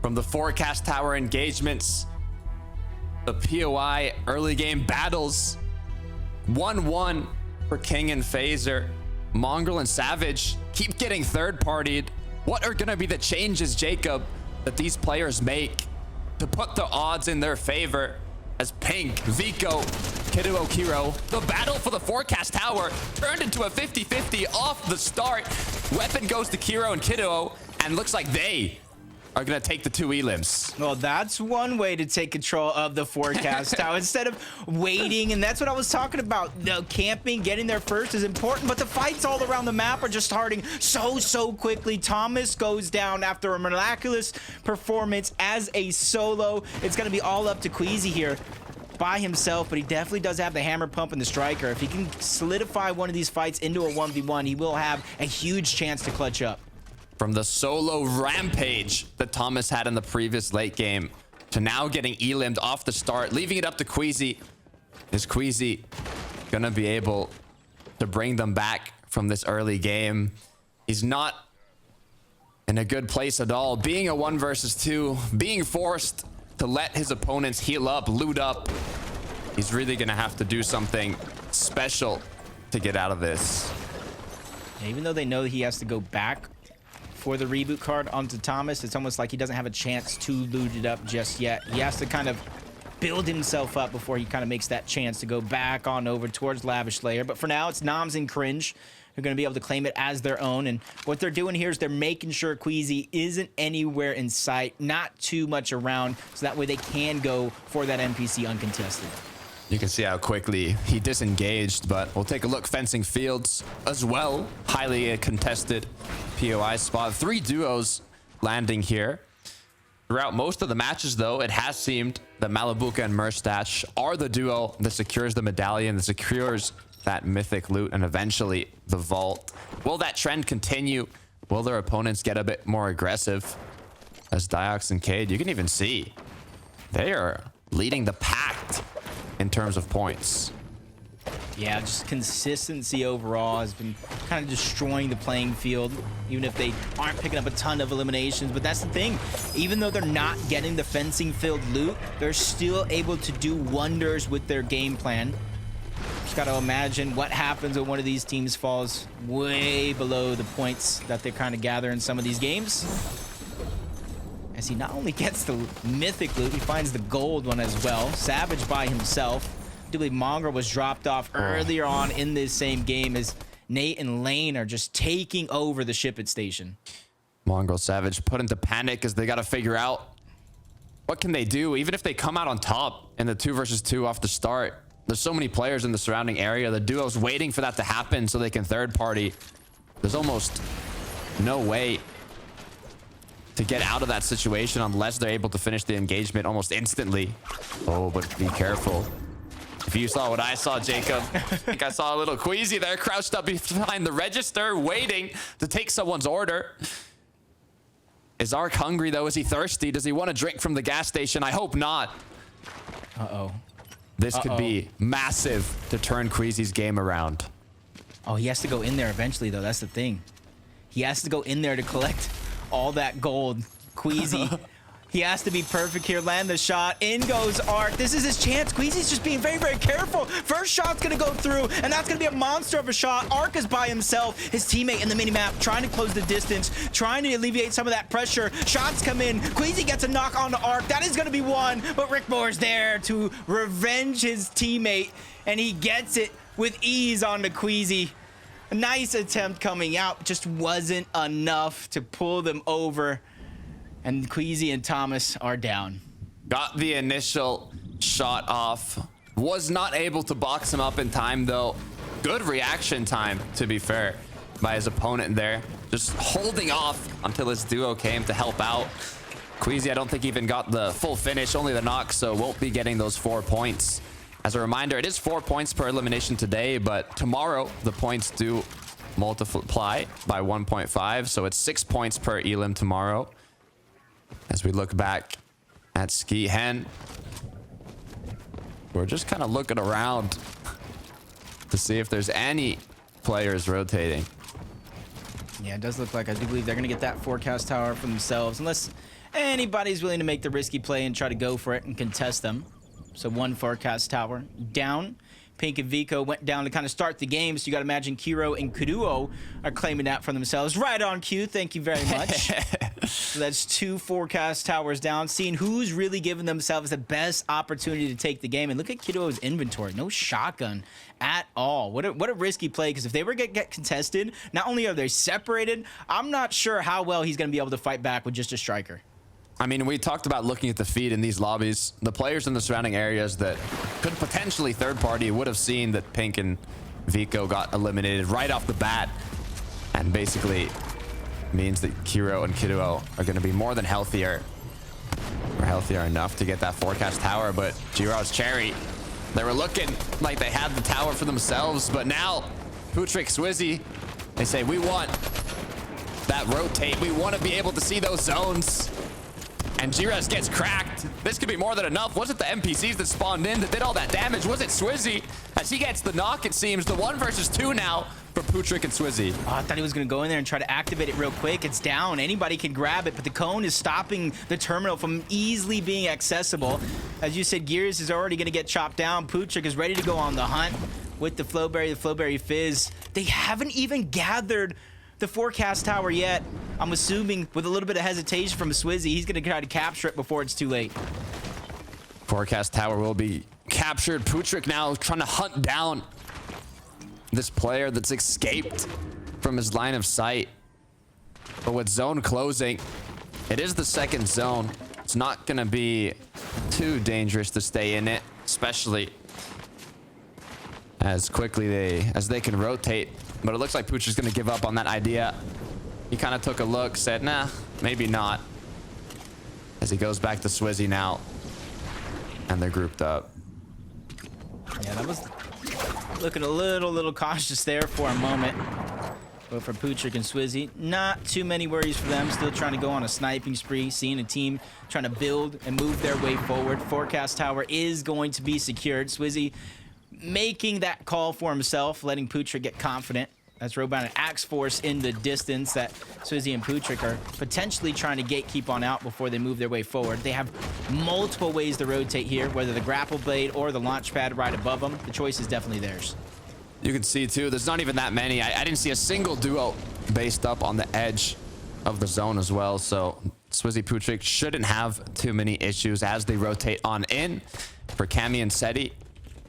from the forecast tower engagements, the POI early game battles. 1-1 for King and Phaser. Mongrel and Savage keep getting third-partied. What are going to be the changes, Jacob, that these players make to put the odds in their favor as Pink, Vico, Kido Kiro, the battle for the forecast tower turned into a 50-50 off the start. Weapon goes to Kiro and Kido, and looks like they are going to take the 2 elims. Well, that's one way to take control of the forecast tower instead of waiting. And that's what I was talking about. The camping, getting there first is important, but the fights all around the map are just starting so quickly. Thomas goes down after a miraculous performance as a solo. It's going to be all up to Queasy here by himself, but he definitely does have the hammer pump and the striker. If he can solidify one of these fights into a 1v1, he will have a huge chance to clutch up. From the solo rampage that Thomas had in the previous late game to now getting elimed off the start, leaving it up to Queasy. Is Queasy gonna be able to bring them back from this early game? He's not in a good place at all. Being a 1 versus 2, being forced to let his opponents heal up, loot up. He's really gonna have to do something special to get out of this. Even though they know he has to go back for the reboot card onto Thomas, it's almost like he doesn't have a chance to loot it up just yet. He has to kind of build himself up before he kind of makes that chance to go back on over towards Lavish Layer. But for now, it's Noms and Cringe who are going to be able to claim it as their own. And what they're doing here is they're making sure Queasy isn't anywhere in sight, not too much around, so that way they can go for that NPC uncontested. You can see how quickly he disengaged, but we'll take a look. Fencing Fields as well. Highly contested POI spot. 3 duos landing here. Throughout most of the matches, though, it has seemed that Malabuka and Murstache are the duo that secures the medallion, that secures that mythic loot, and eventually the vault. Will that trend continue? Will their opponents get a bit more aggressive? As Diox and Cade, you can even see they are leading the pack in terms of points. Yeah, just consistency overall has been kind of destroying the playing field, even if they aren't picking up a ton of eliminations. But that's the thing. Even though they're not getting the fencing field loot, they're still able to do wonders with their game plan. Just got to imagine what happens when one of these teams falls way below the points that they kind of gather in some of these games. As he not only gets the mythic loot, he finds the gold one as well. Savage by himself. I do believe Mongrel was dropped off earlier on in this same game as Nate and Lane are just taking over the ship at station. Mongrel, Savage put into panic as they got to figure out what can they do. Even if they come out on top in the 2 versus 2 off the start, there's so many players in the surrounding area. The duo's waiting for that to happen so they can third party. There's almost no way to get out of that situation unless they're able to finish the engagement almost instantly. Oh, but be careful. If you saw what I saw, Jacob, I think I saw a little Queasy there crouched up behind the register waiting to take someone's order. Is Ark hungry though? Is he thirsty? Does he want to drink from the gas station? I hope not. Uh-oh. This could be massive to turn Queasy's game around. Oh, he has to go in there eventually though. That's the thing. He has to go in there to collect all that gold. Queasy, he has to be perfect here. Land the shot. In goes Ark. This is his chance. Queasy's just being very careful. First shot's gonna go through, and that's gonna be a monster of a shot. Ark is by himself. His teammate in the minimap trying to close the distance, trying to alleviate some of that pressure. Shots come in. Queasy gets a knock on the Ark. That is gonna be one, but Rick Moore's there to revenge his teammate, and he gets it with ease onto Queasy. A nice attempt coming out, just wasn't enough to pull them over. And Queasy and Thomas are down. Got the initial shot off. Was not able to box him up in time, though. Good reaction time, to be fair, by his opponent there. Just holding off until his duo came to help out. Queasy, I don't think even got the full finish, only the knock, so won't be getting those 4 points. As a reminder, it is 4 points per elimination today, but tomorrow the points do multiply by 1.5, so it's 6 points per elim tomorrow. As we look back at Ski Hen, we're just kind of looking around to see if there's any players rotating. Yeah, it does look like, I do believe they're going to get that forecast tower for themselves, unless anybody's willing to make the risky play and try to go for it and contest them. So one forecast tower down. Pink and Vico went down to kind of start the game, so you got to imagine Kiro and Kuduo are claiming that for themselves. Right on cue, thank you very much. So that's 2 forecast towers down, seeing who's really giving themselves the best opportunity to take the game. And look at Kuduo's inventory, no shotgun at all. What a risky play, because if they were to get contested, not only are they separated, I'm not sure how well he's going to be able to fight back with just a striker. I mean, we talked about looking at the feed in these lobbies. The players in the surrounding areas that could potentially third party would have seen that Pink and Vico got eliminated right off the bat. And basically means that Kiro and Kiduo are going to be more than healthier. Or healthier enough to get that forecast tower. But Giro's Cherry, they were looking like they had the tower for themselves. But now, Putrick, Swizzy, they say, we want that rotate. We want to be able to see those zones. And Giras gets cracked. This could be more than enough. Was it the NPCs that spawned in that did all that damage? Was it Swizzy? As he gets the knock, it seems. The 1 versus 2 now for Putrick and Swizzy. Oh, I thought he was going to go in there and try to activate it real quick. It's down. Anybody can grab it, but the cone is stopping the terminal from easily being accessible. As you said, Gears is already going to get chopped down. Putrick is ready to go on the hunt with the Flowberry Fizz. They haven't even gathered the forecast tower yet. I'm assuming with a little bit of hesitation from Swizzy, he's going to try to capture it before it's too late. Forecast tower will be captured. Putrick now trying to hunt down this player that's escaped from his line of sight. But with zone closing, it is the second zone. It's not going to be too dangerous to stay in it, especially as quickly as they can rotate. But it looks like Putrick's going to give up on that idea. He kind of took a look, said, nah, maybe not. As he goes back to Swizzy now. And they're grouped up. Yeah, that was looking a little cautious there for a moment. But for Putrick and Swizzy, not too many worries for them. Still trying to go on a sniping spree, seeing a team trying to build and move their way forward. Forecast tower is going to be secured. Swizzy making that call for himself, letting Putrick get confident. That's Robound and Axe Force in the distance that Swizzy and Putrick are potentially trying to gatekeep on out before they move their way forward. They have multiple ways to rotate here, whether the grapple blade or the launch pad right above them. The choice is definitely theirs. You can see too, there's not even that many. I didn't see a single duo based up on the edge of the zone as well. So Swizzy Putrick shouldn't have too many issues as they rotate on in. For Cammy and Seti,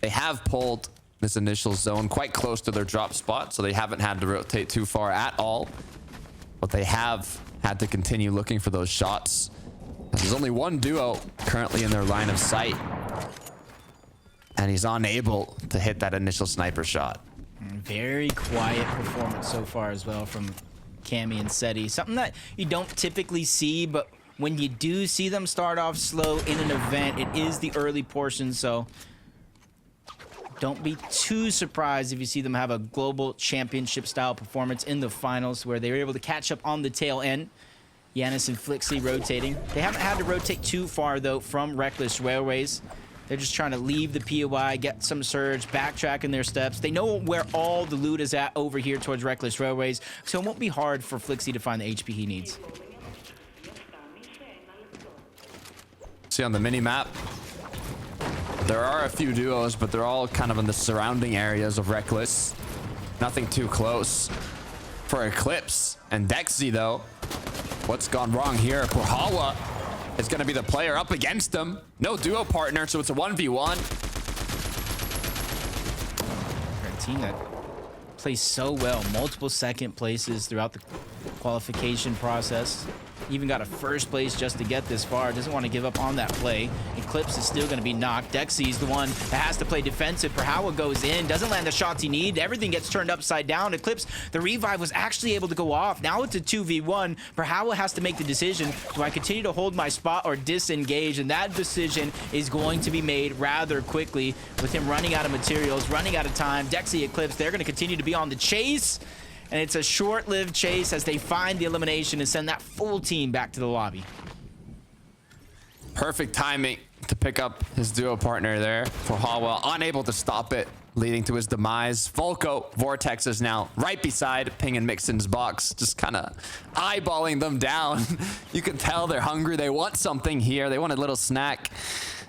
they have pulled this initial zone quite close to their drop spot, so they haven't had to rotate too far at all. But they have had to continue looking for those shots. There's only one duo currently in their line of sight, and he's unable to hit that initial sniper shot. Very quiet performance so far as well from Cammy and Seti. Something that you don't typically see, but when you do see them start off slow in an event, it is the early portion, so don't be too surprised if you see them have a global championship style performance in the finals where they were able to catch up on the tail end. Yanis and Flixley rotating. They haven't had to rotate too far though from Reckless Railways. They're just trying to leave the POI, get some surge, backtracking their steps. They know where all the loot is at over here towards Reckless Railways, so it won't be hard for Flixley to find the HP he needs. See on the mini map, there are a few duos, but they're all kind of in the surrounding areas of Reckless. Nothing too close. For Eclipse and Dexy, though, what's gone wrong here? Porhawa is going to be the player up against them. No duo partner, so it's a 1v1. A team that plays so well. Multiple second places throughout the qualification process. Even got a first place just to get this far. Doesn't want to give up on that play. Eclipse is still going to be knocked. Dexy's the one that has to play defensive. Porhawa goes in, doesn't land the shots he needs. Everything gets turned upside down. Eclipse, the revive was actually able to go off. Now it's a 2v1. Porhawa has to make the decision. Do I continue to hold my spot or disengage? And that decision is going to be made rather quickly with him running out of materials, running out of time. Dexy, Eclipse, they're going to continue to be on the chase. And it's a short-lived chase as they find the elimination and send that full team back to the lobby. Perfect timing to pick up his duo partner there. Porhawa unable to stop it. leading to his demise. Volko, Vortexers now right beside Ping and Mixon's box, just kind of eyeballing them down. You can tell they're hungry. They want something here. They want a little snack.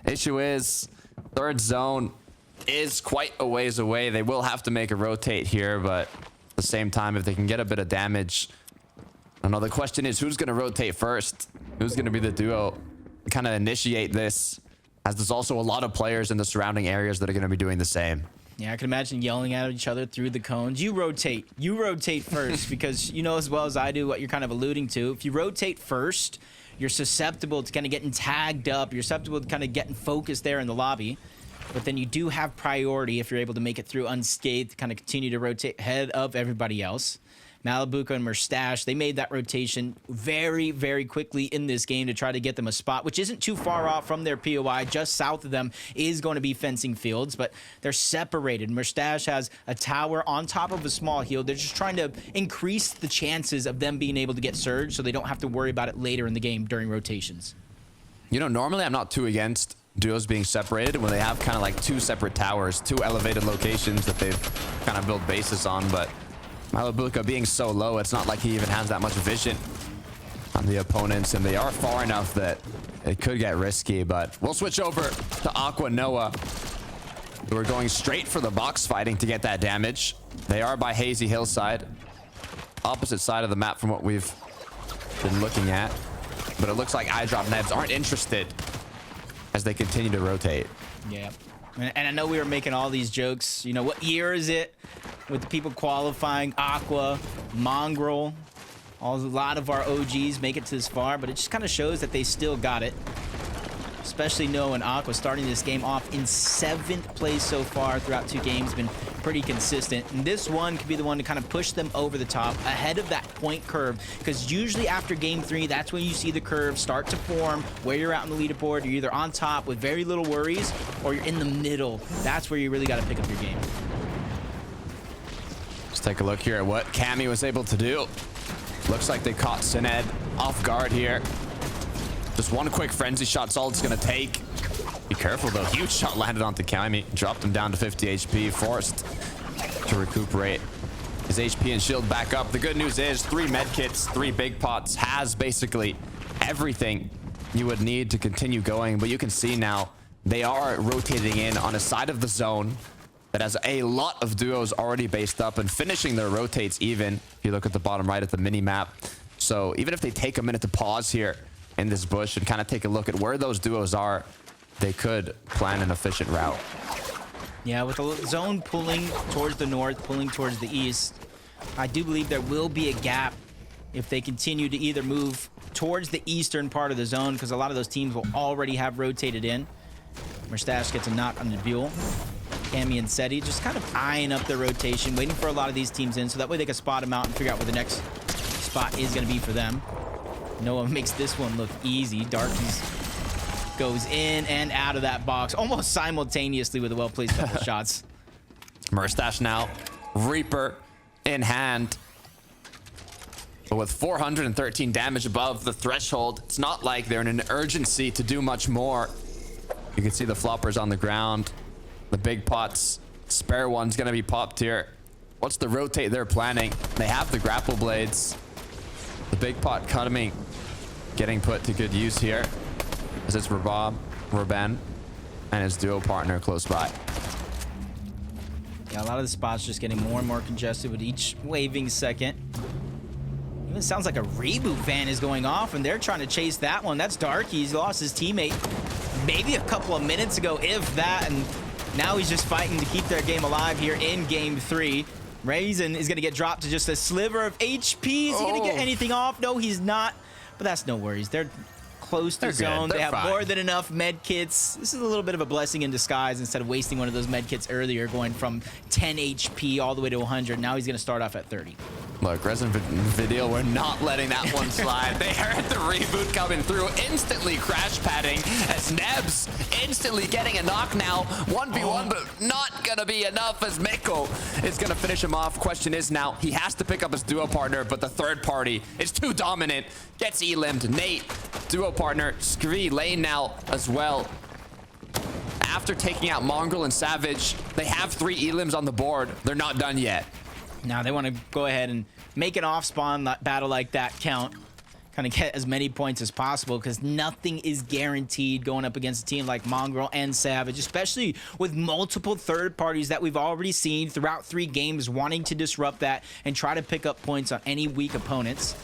Issue is, third zone is quite a ways away. They will have to make a rotate here, but at the same time, if they can get a bit of damage, I don't know. The question is, who's going to rotate first? Who's going to be the duo to kind of initiate this? As there's also a lot of players in the surrounding areas that are going to be doing the same. Yeah, I can imagine yelling at each other through the cones. You rotate first, because you know as well as I do what you're kind of alluding to. If you rotate first, you're susceptible to kind of getting tagged up. You're susceptible to kind of getting focused there in the lobby. But then you do have priority if you're able to make it through unscathed, kind of continue to rotate ahead of everybody else. Malibuca and Mustache, they made that rotation very, very quickly in this game to try to get them a spot, which isn't too far off from their POI. Just south of them is going to be fencing fields, but they're separated. Mustache has a tower on top of a small hill. They're just trying to increase the chances of them being able to get surged so they don't have to worry about it later in the game during rotations. You know, normally I'm not too against duos being separated when they have kind of like two separate towers, two elevated locations that they've kind of built bases on, but Malibuca being so low, it's not like he even has that much vision on the opponents, and they are far enough that it could get risky. But we'll switch over to Aqua Noah, who are going straight for the box fighting to get that damage. They are by Hazy Hillside, opposite side of the map from what we've been looking at. But it looks like iDrop Nebs aren't interested as they continue to rotate. Yeah. And I know we were making all these jokes. You know, what year is it with the people qualifying? Aqua, Mongrel, a lot of our OGs make it to this far, but it just kind of shows that they still got it. Especially Noah and Aqua starting this game off in 7th place so far throughout 2 games. Been pretty consistent. And this one could be the one to kind of push them over the top ahead of that point curve. Because usually after game 3, that's when you see the curve start to form where you're out in the leaderboard. You're either on top with very little worries or you're in the middle. That's where you really got to pick up your game. Let's take a look here at what Cammy was able to do. Looks like they caught Sined off guard here. Just one quick frenzy shot's all it's going to take. Be careful, though. Huge shot landed onto Cammy. Dropped him down to 50 HP. Forced to recuperate his HP and shield back up. The good news is 3 medkits, 3 big pots has basically everything you would need to continue going. But you can see now they are rotating in on a side of the zone that has a lot of duos already based up and finishing their rotates even. If you look at the bottom right at the mini map. So even if they take a minute to pause here in this bush and kind of take a look at where those duos are, they could plan an efficient route. Yeah, with the zone pulling towards the north, pulling towards the east, I do believe there will be a gap if they continue to either move towards the eastern part of the zone, because a lot of those teams will already have rotated in. Mustache gets a knock on the Buell. Cammy and Seti just kind of eyeing up their rotation, waiting for a lot of these teams in, so that way they can spot them out and figure out where the next spot is going to be for them. Noah makes this one look easy. Darkies goes in and out of that box almost simultaneously with a well-placed couple shots. Mustache now, Reaper in hand. But with 413 damage above the threshold, it's not like they're in an urgency to do much more. You can see the floppers on the ground. The big pots, spare one's gonna be popped here. What's the rotate they're planning? They have the grapple blades. The big pot coming, getting put to good use here, as it's Raban, and his duo partner close by. Yeah, a lot of the spots just getting more and more congested with each waving second. Even sounds like a reboot van is going off, and they're trying to chase that one. That's Darky. He's lost his teammate maybe a couple of minutes ago, if that, and now he's just fighting to keep their game alive here in game 3. Raisin is going to get dropped to just a sliver of HP. Is he going to get anything off? No, he's not. But that's no worries. They're close to zone. They have more than enough med kits. This is a little bit of a blessing in disguise. Instead of wasting one of those med kits earlier, going from 10 HP all the way to 100, now he's going to start off at 30. Look, Resident Video, we're not letting that one slide. They heard the reboot coming through, instantly crash padding as Nebs instantly getting a knock now. 1v1, but not gonna be enough as Miko is gonna finish him off. Question is now, he has to pick up his duo partner, but the third party is too dominant. Gets elimed. Nate, duo partner, Scree lane now as well. after taking out Mongrel and Savage, they have 3 elims on the board. They're not done yet. Now they want to go ahead and make an off-spawn battle like that count. Kind of get as many points as possible because nothing is guaranteed going up against a team like Mongrel and Savage, especially with multiple third parties that we've already seen throughout 3 games wanting to disrupt that and try to pick up points on any weak opponents.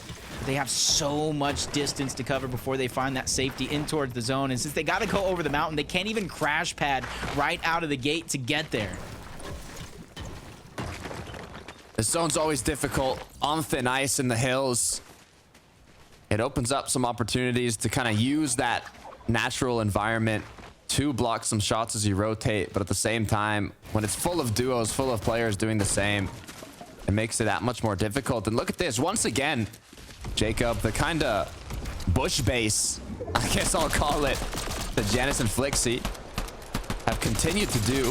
They have so much distance to cover before they find that safety in towards the zone. And since they got to go over the mountain, they can't even crash pad right out of the gate to get there. The zone's always difficult on thin ice in the hills. It opens up some opportunities to kind of use that natural environment to block some shots as you rotate. But at the same time, when it's full of duos, full of players doing the same, it makes it that much more difficult. And look at this. Once again, Jacob, the kind of bush base, I guess I'll call it, that Janice and Flixie have continued to do,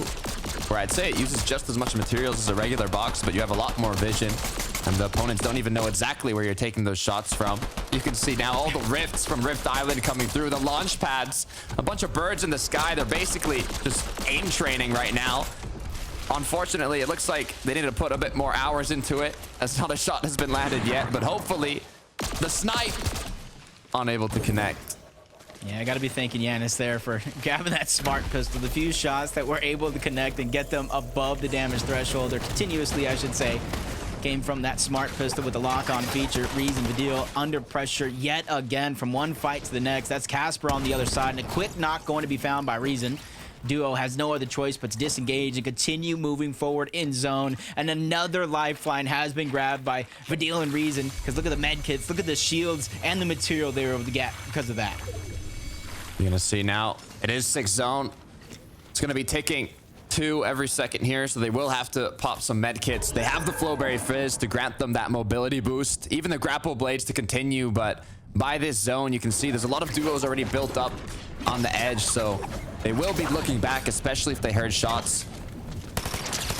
where I'd say it uses just as much materials as a regular box, but you have a lot more vision. And the opponents don't even know exactly where you're taking those shots from. You can see now all the rifts from Rift Island coming through, the launch pads, a bunch of birds in the sky. They're basically just aim training right now. Unfortunately, it looks like they need to put a bit more hours into it, as not a shot has been landed yet, but hopefully the snipe unable to connect. Yeah, I got to be thanking Yanis there for grabbing that smart pistol. The few shots that were able to connect and get them above the damage threshold, or continuously, I should say, came from that smart pistol with the lock-on feature. Reason to deal under pressure yet again from one fight to the next. That's Casper on the other side, and a quick knock going to be found by Reason. Duo has no other choice but to disengage and continue moving forward in zone. And another lifeline has been grabbed by Vidil and Reason, because look at the med kits, look at the shields and the material they were able to get because of that. You're gonna see now, it is 6 zone. It's gonna be ticking 2 every second here, so they will have to pop some med kits. They have the Flowberry Fizz to grant them that mobility boost, even the grapple blades to continue, but by this zone, you can see there's a lot of duos already built up on the edge, so they will be looking back, especially if they heard shots.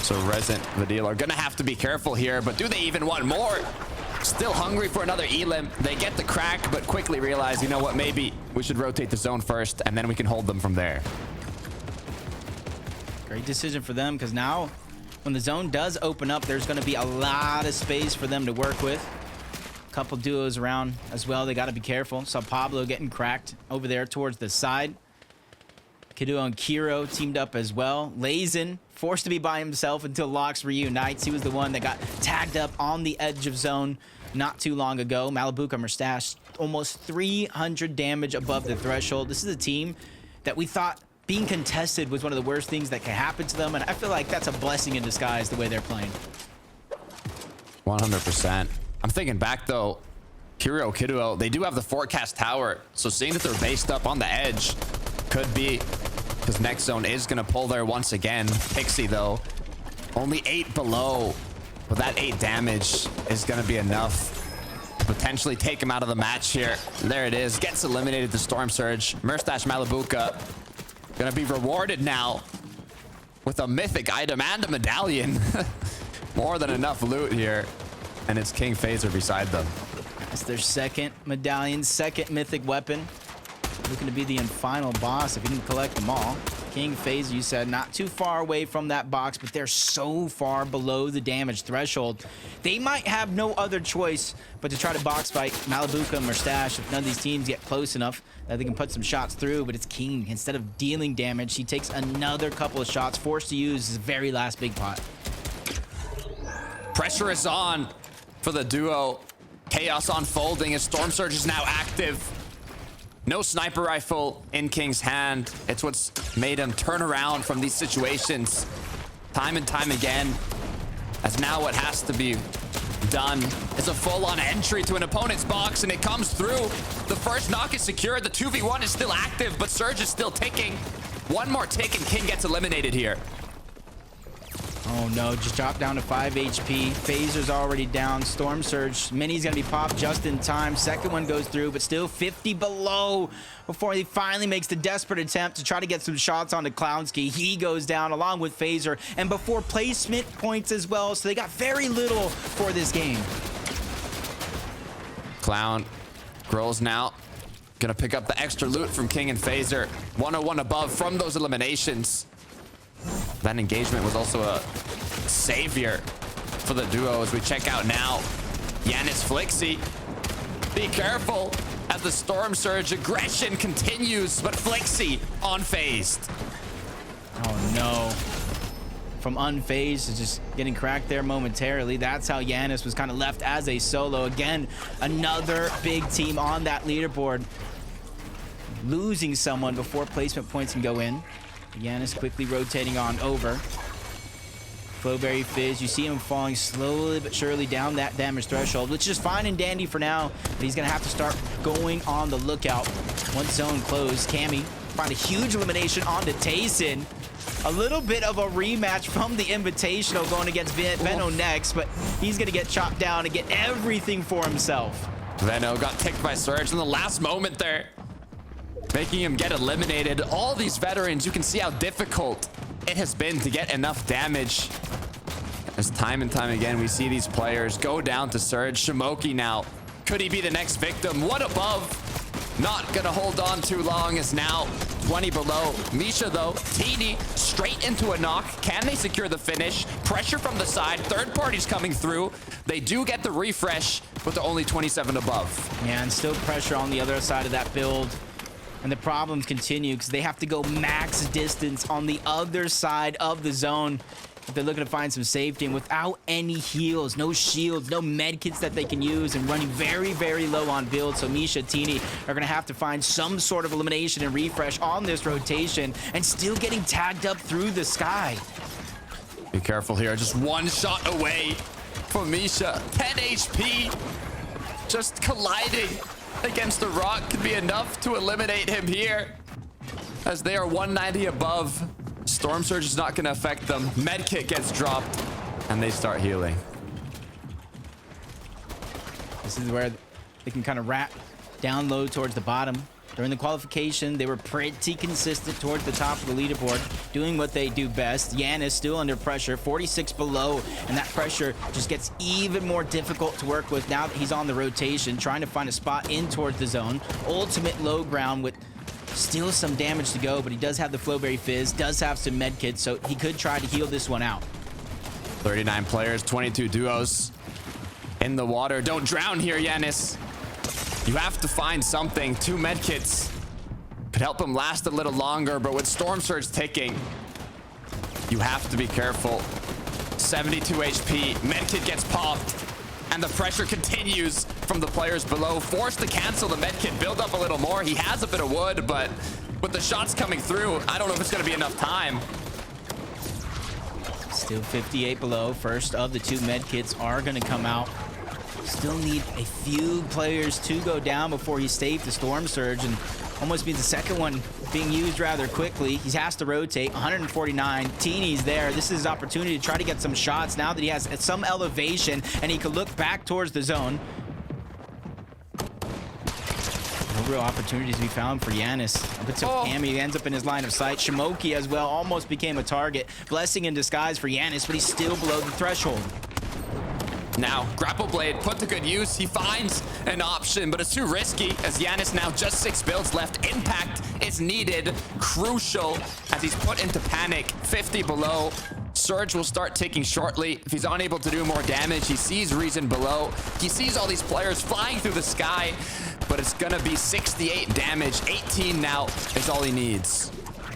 So Resident Vidil are gonna have to be careful here, but do they even want more? Still hungry for another elim. They get the crack, but quickly realize, you know what, maybe we should rotate the zone first, and then we can hold them from there. Great decision for them, because now when the zone does open up, there's going to be a lot of space for them to work with. A couple duos around as well. They got to be careful. Saw Pablo getting cracked over there towards the side. Kiduo and Kiro teamed up as well. Lazen forced to be by himself until Lox reunites. He was the one that got tagged up on the edge of zone not too long ago. Malibuca Mustache, almost 300 damage above the threshold. This is a team that we thought being contested was one of the worst things that can happen to them, and I feel like that's a blessing in disguise the way they're playing. 100%. I'm thinking back though, Kiduo, they do have the forecast tower, so seeing that they're based up on the edge could be, because next zone is going to pull there once again. Pixie though, only 8 below, but that 8 damage is going to be enough to potentially take him out of the match here. There it is, gets eliminated the Storm Surge. Mustache Malibuca gonna be rewarded now with a mythic item and a medallion. More than enough loot here, and it's King Phaser beside them. That's their second medallion, second mythic weapon. Looking to be the final boss if you can collect them all. King Phaser, you said, not too far away from that box, but they're so far below the damage threshold. They might have no other choice but to try to box fight Malibuca and Mustache if none of these teams get close enough that they can put some shots through, but it's King. Instead of dealing damage, he takes another couple of shots, forced to use his very last big pot. Pressure is on for the duo. Chaos unfolding as Storm Surge is now active. No sniper rifle in King's hand. It's what's made him turn around from these situations time and time again. As now what has to be done is a full-on entry to an opponent's box, and it comes through. The first knock is secured. The 2v1 is still active, but Surge is still ticking. One more tick and King gets eliminated here. Oh no, just dropped down to 5 HP. Phaser's already down. Storm Surge, Mini's gonna be popped just in time. Second one goes through, but still 50 below before he finally makes the desperate attempt to try to get some shots onto Clownski. He goes down along with Phaser, and before placement points as well, so they got very little for this game. Clown, Grills now Gonna pick up the extra loot from King and Phaser. 101 above from those eliminations. That engagement was also a savior for the duo as we check out now. Yanis Flixie. Be careful as the Storm Surge aggression continues, but Flixie unfazed. Oh no. From unfazed to just getting cracked there momentarily. That's how Yanis was kind of left as a solo. Again, another big team on that leaderboard. Losing someone before placement points can go in. Yanis quickly rotating on over. Flowberry Fizz, you see him falling slowly but surely down that damage threshold, which is fine and dandy for now, but he's gonna have to start going on the lookout. Once zone closed, Cammy find a huge elimination onto Tayson. A little bit of a rematch from the Invitational going against Venno next, but he's gonna get chopped down and get everything for himself. Venno got ticked by Surge in the last moment there, making him get eliminated. All these veterans, you can see how difficult it has been to get enough damage. As time and time again, we see these players go down to Surge. Shimoki now. Could he be the next victim? One above. Not gonna hold on too long as now 20 below. Misha though, Teeny straight into a knock. Can they secure the finish? Pressure from the side. Third party's coming through. They do get the refresh, but they're only 27 above. Yeah, and still pressure on the other side of that build. And the problems continue because they have to go max distance on the other side of the zone if they're looking to find some safety. And without any heals, no shields, no med kits that they can use, and running very, very low on build. So Misha, Teeny are going to have to find some sort of elimination and refresh on this rotation, and still getting tagged up through the sky. Be careful here. Just one shot away from Misha. 10 HP. Just colliding against the rock could be enough to eliminate him here, as they are 190 above. Storm Surge is not going to affect them. Medkit gets dropped and they start healing. This is where they can kind of wrap down low towards the bottom. During the qualification, they were pretty consistent towards the top of the leaderboard, doing what they do best. Yanis still under pressure, 46 below, and that pressure just gets even more difficult to work with now that he's on the rotation, trying to find a spot in towards the zone. Ultimate low ground with still some damage to go, but he does have the Flowberry Fizz, does have some med kits, so he could try to heal this one out. 39 players, 22 duos in the water. Don't drown here, Yanis. You have to find something. 2 medkits could help him last a little longer, but with Storm Surge ticking, you have to be careful. 72 HP. Medkit gets popped, and the pressure continues from the players below. Forced to cancel the medkit, build up a little more. He has a bit of wood, but with the shots coming through, I don't know if it's going to be enough time. Still 58 below. First of the 2 medkits are going to come out. Still need a few players to go down before he saved the Storm Surge, and almost means the second one being used rather quickly. He has to rotate. 149. Teeny's there. This is his opportunity to try to get some shots now that he has some elevation and he can look back towards the zone. No real opportunities to be found for Yanis. Up until Cammy ends up in his line of sight. Shimoki as well almost became a target. Blessing in disguise for Yanis, but he's still below the threshold. Now, Grapple Blade put to good use. He finds an option, but it's too risky as Yanis now just 6 builds left. Impact is needed, crucial, as he's put into panic. 50 below. Surge will start ticking shortly. If he's unable to do more damage, he sees Reason below. He sees all these players flying through the sky, but it's gonna be 68 damage. 18 now is all he needs.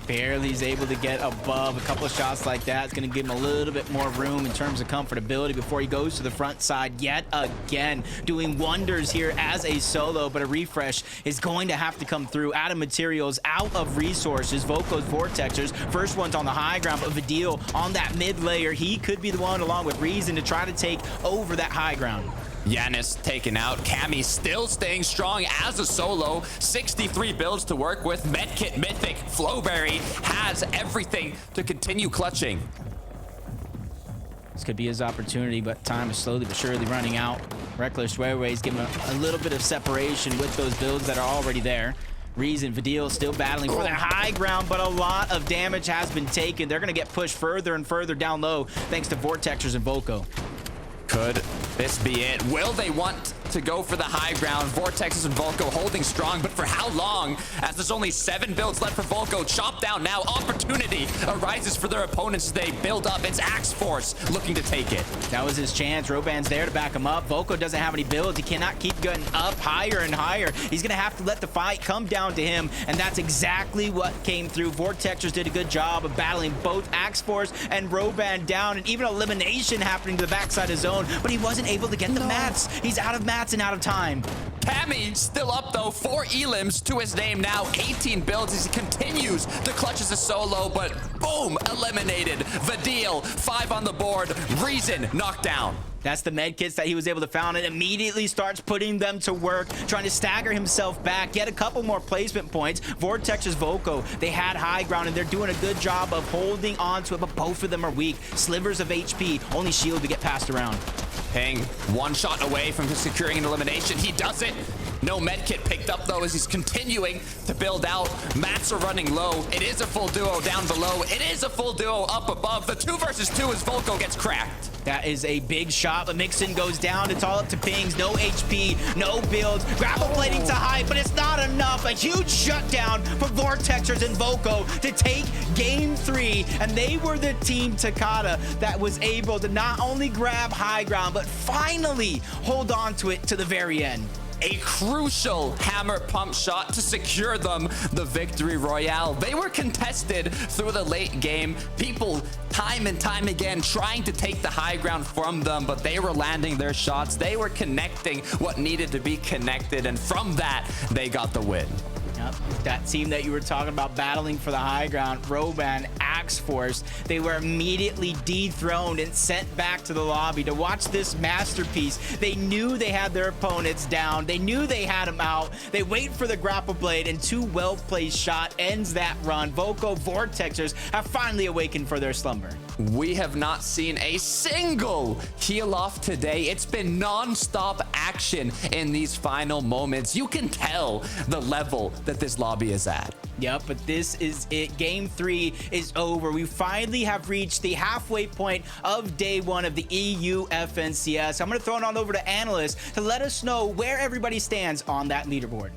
Barely is able to get above. A couple of shots like that is going to give him a little bit more room in terms of comfortability before he goes to the front side yet again. Doing wonders here as a solo, but a refresh is going to have to come through. Out of materials, out of resources. Volko's Vortexers. First one's on the high ground, but Vidil on that mid layer. He could be the one along with Reason to try to take over that high ground. Yanis taken out. Cammy still staying strong as a solo. 63 builds to work with. Medkit, Mythic, Flowberry has everything to continue clutching. This could be his opportunity, but time is slowly but surely running out. Reckless Railways give him a little bit of separation with those builds that are already there. Reason, Vidil still battling for that high ground, but a lot of damage has been taken. They're going to get pushed further and further down low thanks to Vortexers and Volko. Could this be it? Will they want to go for the high ground. Vortexers and Volko holding strong, but for how long? As there's only 7 builds left for Volko. Chop down now. Opportunity arises for their opponents as they build up. It's Axe Force looking to take it. That was his chance. Roban's there to back him up. Volko doesn't have any builds. He cannot keep getting up higher and higher. He's going to have to let the fight come down to him, and that's exactly what came through. Vortexers did a good job of battling both Axe Force and Roban down, and even elimination happening to the backside of zone, but he wasn't able to get the mats. He's out of mats and out of time. Cammy still up though, 4 elims to his name now, 18 builds as he continues to clutch as a solo, but boom, eliminated. Vadil, 5 on the board, Reason knocked down. That's the med kits that he was able to found, and immediately starts putting them to work, trying to stagger himself back, get a couple more placement points. Vortexers, Volko, they had high ground, and they're doing a good job of holding on to it, but both of them are weak. Slivers of HP, only shield to get passed around. Ping, 1 shot away from securing an elimination. He does it. No medkit picked up though as he's continuing to build out. Mats are running low. It is a full duo down below. It is a full duo up above. The 2 versus 2 as Volko gets cracked. That is a big shot, but Mixon goes down. It's all up to Pings. No HP, no builds. Grapple plating to high, but it's not enough. A huge shutdown for Vortexers and Volko to take game 3. And they were the team Takata that was able to not only grab high ground, but finally hold on to it to the very end. A crucial hammer pump shot to secure them the victory royale. They were contested through the late game. People time and time again trying to take the high ground from them, but they were landing their shots. They were connecting what needed to be connected, and from that, they got the win. Yep, that team that you were talking about battling for the high ground, Roban, Axe Force, they were immediately dethroned and sent back to the lobby to watch this masterpiece. They knew they had their opponents down. They knew they had them out. They wait for the grapple blade, and 2 well-placed shot ends that run. Volko, Vortexers have finally awakened for their slumber. We have not seen a single heal off today. It's been non-stop action in these final moments. You can tell the level that this lobby is at. Yep, but this is it. Game 3 is over. We finally have reached the halfway point of day 1 of the EU FNCS. I'm going to throw it on over to analysts to let us know where everybody stands on that leaderboard.